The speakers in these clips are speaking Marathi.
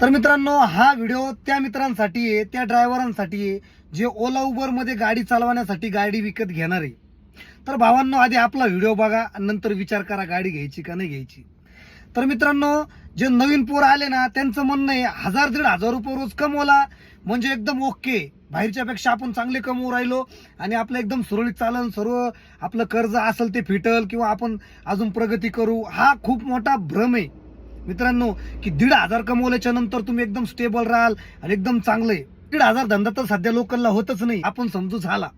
तर मित्रांनो, हा व्हिडिओ त्या मित्रांसाठी आहे, त्या ड्रायव्हरांसाठी आहे जे ओला उबर मध्ये गाडी चालवण्यासाठी गाडी विकत घेणार आहे. तर भावांनो, आधी आपला व्हिडिओ बघा आणि नंतर विचार करा गाडी घ्यायची का नाही घ्यायची. तर मित्रांनो, जे नवीन पोर आले ना, त्यांचं म्हणणं आहे 1000-1500 रुपये रोज कमवला म्हणजे एकदम ओके, बाहेरच्या पेक्षा आपण चांगले कमवू राहिलो आणि आपलं एकदम सुरळीत चालन, सर्व आपलं कर्ज असेल ते फिटल किंवा आपण अजून प्रगती करू. हा खूप मोठा भ्रम आहे मित्रांनो, की 1500 कमवल्याच्या नंतर तुम्ही एकदम स्टेबल राहाल आणि एकदम चांगले. 1500 धंदा तर सध्या लोकांना होतच नाही. आपण समजू झाला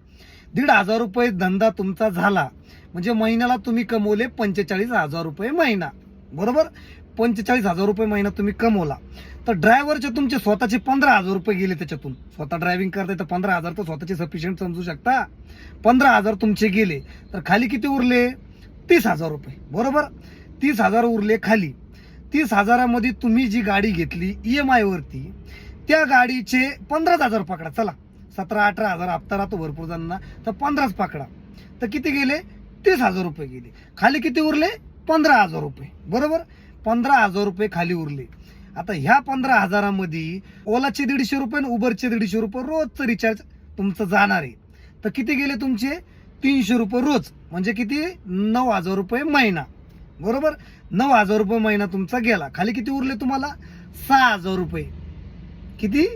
1500 रुपये धंदा तुमचा झाला म्हणजे महिन्याला तुम्ही कमवले 45,000 रुपये महिना, बरोबर. 45,000 रुपये महिना तुम्ही कमवला तर ड्रायव्हरचे तुमचे स्वतःचे 15,000 रुपये गेले त्याच्यातून. स्वतः ड्रायव्हिंग करताय तर 15,000 तर स्वतःचे सफिशियंट समजू शकता. 15,000 तुमचे गेले तर खाली किती उरले? 30,000 रुपये, बरोबर. 30,000 उरले खाली. 30,000 मध्ये तुम्ही जी गाडी घेतली EMI वरती, त्या गाडीचे 15,000 पकडा. चला 17-18,000 हप्ता राहतो भरपूर जणांना, तर 15च पकडा. तर किती गेले? 30,000 रुपये गेले. खाली किती उरले? 15,000 रुपये, बरोबर. 15,000 रुपये खाली उरले. आता ह्या 15,000 मध्ये ओलाचे 150 रुपये आणि उबरचे 150 रुपये रोजचं रिचार्ज तुमचं जाणार आहे. तर किती गेले तुमचे? 300 रुपये रोज, म्हणजे किती? 9,000 रुपये महिना, बरोबर. 9,000 रुपये महिना तुमचा गेला. खाली किती उरले तुम्हाला? 6,000 रुपये. किती?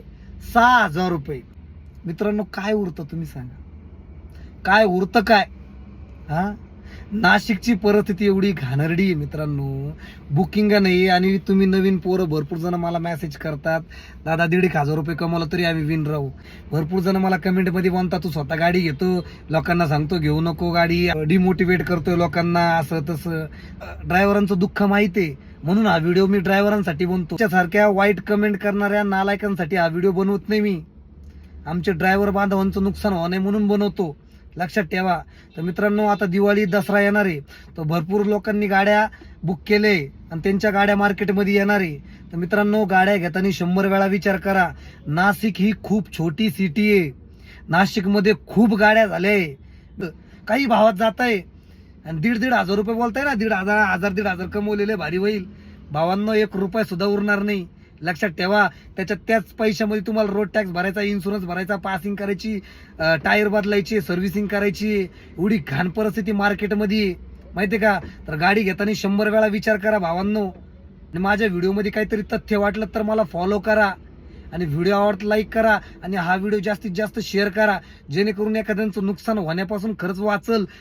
6,000 रुपये. मित्रांनो, काय उरतं तुम्ही सांगा? काय उरतं काय? हा, नाशिकची परिस्थिती एवढी घाणेरडी आहे मित्रांनो, बुकिंग नाही. आणि तुम्ही नवीन पोरं, भरपूर जण मला मेसेज करतात, दादा 1,500 रुपये कमवलं तरी आम्ही विन राहू. भरपूर जण मला कमेंट मध्ये म्हणतात, तू स्वतः गाडी घेतो, लोकांना सांगतो घेऊ नको गाडी, डिमोटिवेट करतोय लोकांना, असं तसं. ड्रायव्हरांचं दुःख माहिती आहे म्हणून हा व्हिडिओ मी ड्रायव्हरांसाठी बनवतो. त्यासारख्या वाईट कमेंट करणाऱ्या नालायकांसाठी हा व्हिडिओ बनवत नाही मी. आमचे ड्रायव्हर बांधवांचं नुकसान होऊ नये म्हणून बनवतो, लक्षात ठेवा. तर मित्रांनो, आता दिवाळी दसरा येणार आहे, तर भरपूर लोकांनी गाड्या बुक केले आणि त्यांच्या गाड्या मार्केटमध्ये येणार आहे. तर मित्रांनो, गाड्या घेताना 100 वेळा विचार करा. नाशिक ही खूप छोटी सिटी आहे. नाशिकमध्ये खूप गाड्या झाल्या, काही भावात जात आहे आणि 1,500 रुपये बोलताय ना, 1,500 कमवलेले भारी होईल. भावांनो, 1 रुपया सुद्धा उरणार नाही, लक्षात ठेवा. त्याच पैशामध्ये तुम्हाला रोड टॅक्स भरायचा, इन्शुरन्स भरायचा, पासिंग करायची, टायर बदलायची, सर्व्हिसिंग करायची. एवढी घाण परिस्थिती मार्केटमध्ये, माहितीये का. तर गाडी घेताना 100 वेळा विचार करा भावांनो. आणि माझ्या व्हिडिओमध्ये काहीतरी तथ्य वाटलं तर मला फॉलो करा आणि व्हिडिओ आवडता लाईक करा आणि हा व्हिडिओ जास्तीत जास्त शेअर करा, जेणेकरून एखाद्यांचं नुकसान होण्यापासून खरंच वाचल.